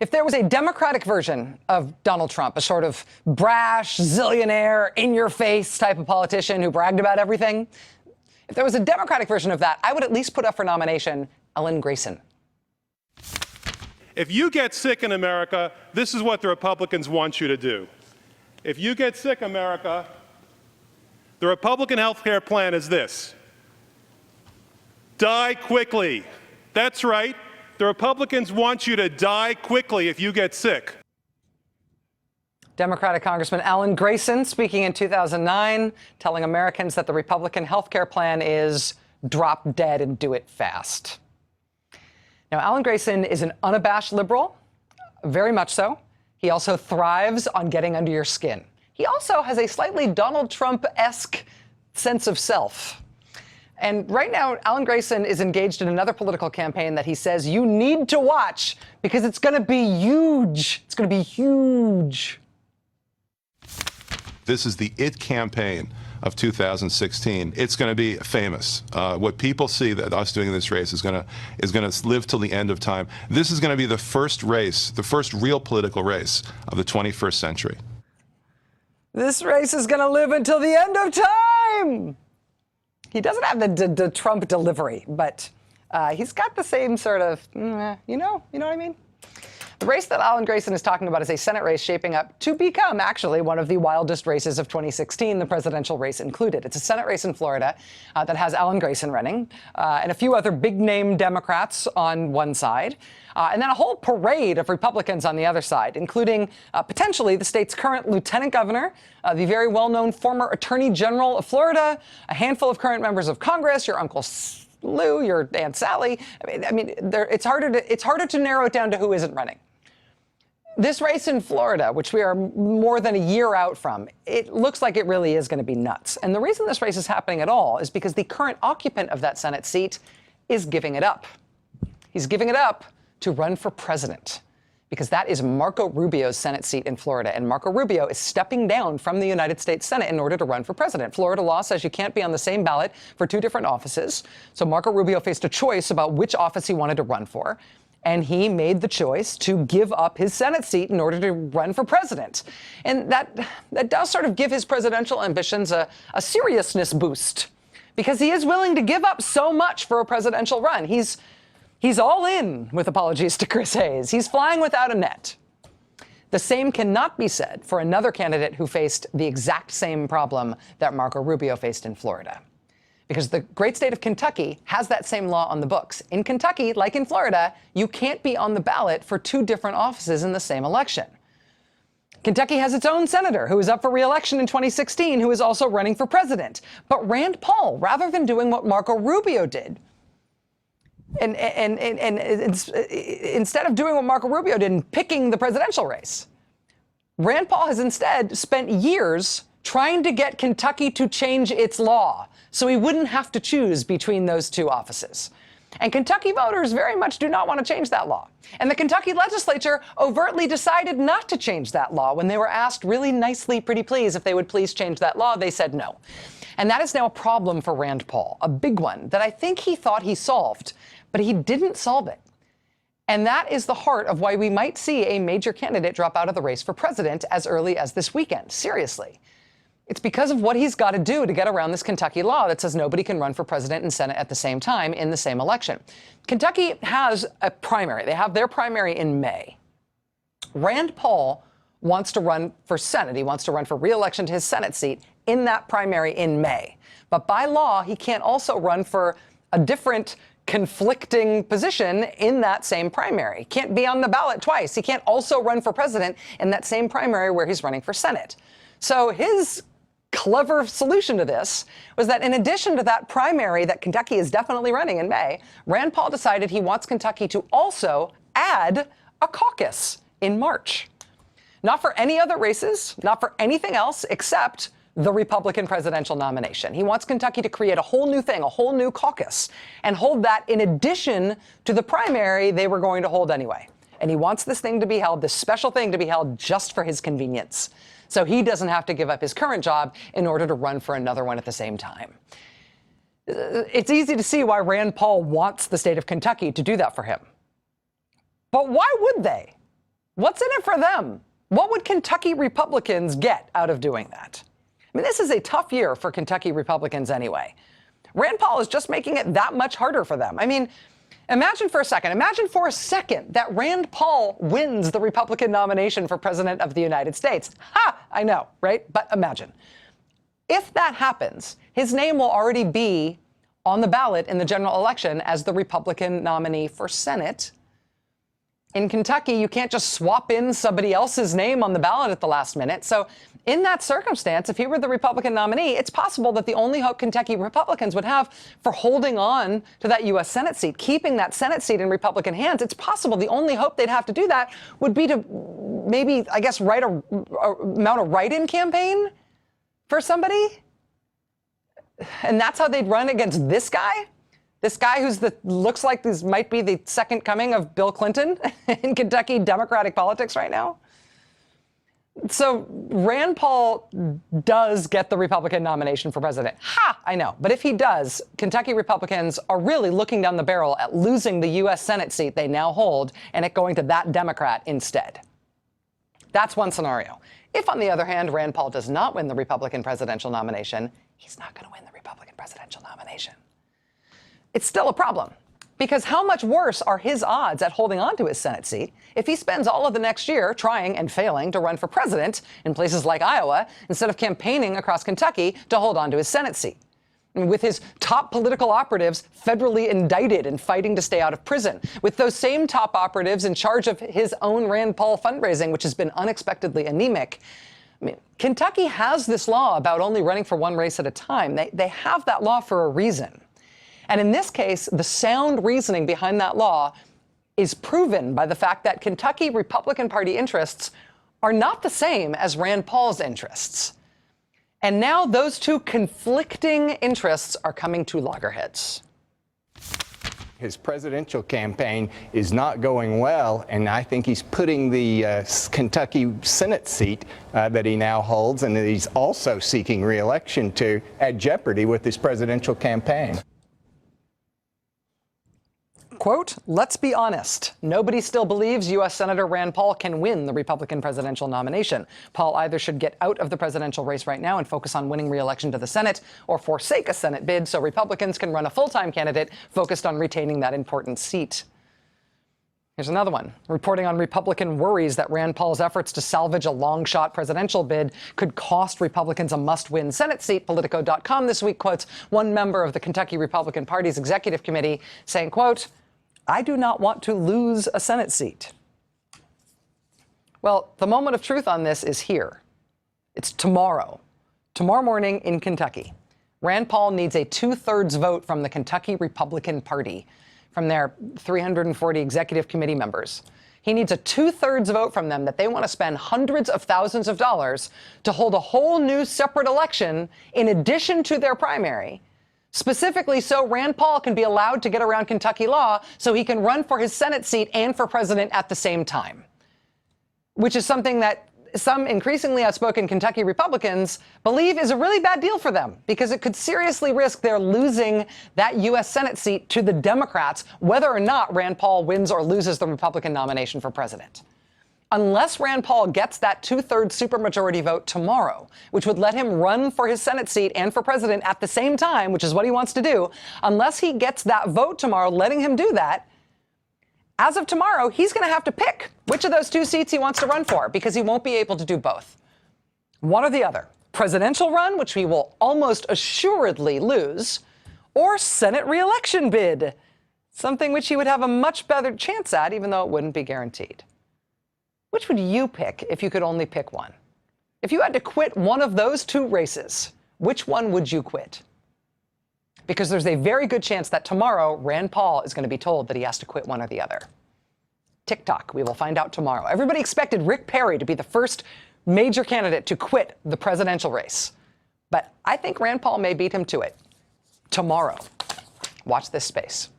If there was a Democratic version of Donald Trump, a sort of brash, zillionaire, in-your-face type of politician who bragged about everything, if there was a Democratic version of that, I would at least put up for nomination Ellen Grayson. If you get sick in America, this is what the Republicans want you to do. If you get sick, America, the Republican health care plan is this: die quickly. That's right. The Republicans want you to die quickly if you get sick. Democratic Congressman Ellen Grayson speaking in 2009, telling Americans that the Republican health care plan is drop dead and do it fast. Now, Ellen Grayson is an unabashed liberal, very much so. He also thrives on getting under your skin. He also has a slightly Donald Trump-esque sense of self. And right now, Ellen Grayson is engaged in another political campaign that he says you need to watch because it's going to be huge. It's going to be huge. This is the IT campaign of 2016. It's going to be famous. What people see that us doing this race is going to live till the end of time. This is going to be the first race, the first real political race of the 21st century. This race is going to live until the end of time. He doesn't have the Trump delivery, but he's got the same sort of, you know what I mean? The race that Ellen Grayson is talking about is a Senate race shaping up to become, actually, one of the wildest races of 2016, the presidential race included. It's a Senate race in Florida that has Ellen Grayson running and a few other big-name Democrats on one side, and then a whole parade of Republicans on the other side, including potentially the state's current lieutenant governor, the very well-known former attorney general of Florida, a handful of current members of Congress, your Uncle Lou, your Aunt Sally. I mean, it's harder to narrow it down to who isn't running. This race in Florida, which we are more than a year out from, it looks like it really is going to be nuts. And the reason this race is happening at all is because the current occupant of that Senate seat is giving it up. He's giving it up to run for president, because that is Marco Rubio's Senate seat in Florida. And Marco Rubio is stepping down from the United States Senate in order to run for president. Florida law says you can't be on the same ballot for two different offices. So Marco Rubio faced a choice about which office he wanted to run for. And he made the choice to give up his Senate seat in order to run for president. And that does sort of give his presidential ambitions a seriousness boost, because he is willing to give up so much for a presidential run. He's all in, with apologies to Chris Hayes. He's flying without a net. The same cannot be said for another candidate who faced the exact same problem that Marco Rubio faced in Florida. Because the great state of Kentucky has that same law on the books. In Kentucky, like in Florida, you can't be on the ballot for two different offices in the same election. Kentucky has its own senator who is up for re-election in 2016 who is also running for president. But Rand Paul, rather than doing what Marco Rubio did, and instead of doing what Marco Rubio did and picking the presidential race, Rand Paul has instead spent years trying to get Kentucky to change its law so he wouldn't have to choose between those two offices. And Kentucky voters very much do not want to change that law. And the Kentucky legislature overtly decided not to change that law. When they were asked really nicely, pretty please, if they would please change that law, they said no. And that is now a problem for Rand Paul, a big one that I think he thought he solved, but he didn't solve it. And that is the heart of why we might see a major candidate drop out of the race for president as early as this weekend. Seriously. It's because of what he's got to do to get around this Kentucky law that says nobody can run for president and Senate at the same time in the same election. Kentucky has a primary. They have their primary in May. Rand Paul wants to run for Senate. He wants to run for re-election to his Senate seat in that primary in May. But by law, he can't also run for a different conflicting position in that same primary. He can't be on the ballot twice. He can't also run for president in that same primary where he's running for Senate. So his clever solution to this was that in addition to that primary that Kentucky is definitely running in May, Rand Paul decided he wants Kentucky to also add a caucus in March. Not for any other races, not for anything else except the Republican presidential nomination. He wants Kentucky to create a whole new thing, a whole new caucus, and hold that in addition to the primary they were going to hold anyway. And he wants this thing to be held, this special thing to be held just for his convenience. So he doesn't have to give up his current job in order to run for another one at the same time. It's easy to see why Rand Paul wants the state of Kentucky to do that for him. But why would they? What's in it for them? What would Kentucky Republicans get out of doing that? I mean, this is a tough year for Kentucky Republicans anyway. Rand Paul is just making it that much harder for them. I mean, imagine for a second that Rand Paul wins the Republican nomination for president of the United States. Ha! I know, right? But imagine. If that happens, his name will already be on the ballot in the general election as the Republican nominee for Senate. In Kentucky, you can't just swap in somebody else's name on the ballot at the last minute. So in that circumstance, if he were the Republican nominee, it's possible that the only hope Kentucky Republicans would have for holding on to that U.S. Senate seat, keeping that Senate seat in Republican hands, it's possible the only hope they'd have to do that would be to maybe, I guess, mount a write-in campaign for somebody. And that's how they'd run against this guy? This guy looks like this might be the second coming of Bill Clinton in Kentucky Democratic politics right now. So Rand Paul does get the Republican nomination for president. Ha! I know. But if he does, Kentucky Republicans are really looking down the barrel at losing the U.S. Senate seat they now hold and it going to that Democrat instead. That's one scenario. If, on the other hand, Rand Paul does not win the Republican presidential nomination, he's not going to win the Republican presidential nomination. It's still a problem, because how much worse are his odds at holding on to his Senate seat if he spends all of the next year trying and failing to run for president in places like Iowa instead of campaigning across Kentucky to hold on to his Senate seat? And with his top political operatives federally indicted and fighting to stay out of prison, with those same top operatives in charge of his own Rand Paul fundraising, which has been unexpectedly anemic. I mean, Kentucky has this law about only running for one race at a time. They have that law for a reason. And in this case, the sound reasoning behind that law is proven by the fact that Kentucky Republican Party interests are not the same as Rand Paul's interests. And now those two conflicting interests are coming to loggerheads. His presidential campaign is not going well, and I think he's putting the Kentucky Senate seat that he now holds and that he's also seeking re-election to at jeopardy with his presidential campaign. Quote, let's be honest. Nobody still believes U.S. Senator Rand Paul can win the Republican presidential nomination. Paul either should get out of the presidential race right now and focus on winning re-election to the Senate, or forsake a Senate bid so Republicans can run a full-time candidate focused on retaining that important seat. Here's another one, reporting on Republican worries that Rand Paul's efforts to salvage a long-shot presidential bid could cost Republicans a must-win Senate seat. Politico.com this week quotes one member of the Kentucky Republican Party's executive committee saying, quote, I do not want to lose a Senate seat. Well, the moment of truth on this is here. It's tomorrow morning in Kentucky. Rand Paul needs a 2/3 vote from the Kentucky Republican Party, from their 340 executive committee members. He needs a 2/3 vote from them that they want to spend hundreds of thousands of dollars to hold a whole new separate election in addition to their primary, specifically so Rand Paul can be allowed to get around Kentucky law so he can run for his Senate seat and for president at the same time, which is something that some increasingly outspoken Kentucky Republicans believe is a really bad deal for them, because it could seriously risk their losing that U.S. Senate seat to the Democrats, whether or not Rand Paul wins or loses the Republican nomination for president. Unless Rand Paul gets that 2/3 supermajority vote tomorrow, which would let him run for his Senate seat and for president at the same time, which is what he wants to do, unless he gets that vote tomorrow letting him do that, as of tomorrow, he's going to have to pick which of those two seats he wants to run for, because he won't be able to do both. One or the other. Presidential run, which he will almost assuredly lose, or Senate re-election bid, something which he would have a much better chance at, even though it wouldn't be guaranteed. Which would you pick if you could only pick one? If you had to quit one of those two races, which one would you quit? Because there's a very good chance that tomorrow Rand Paul is going to be told that he has to quit one or the other. TikTok, we will find out tomorrow. Everybody expected Rick Perry to be the first major candidate to quit the presidential race. But I think Rand Paul may beat him to it tomorrow. Watch this space.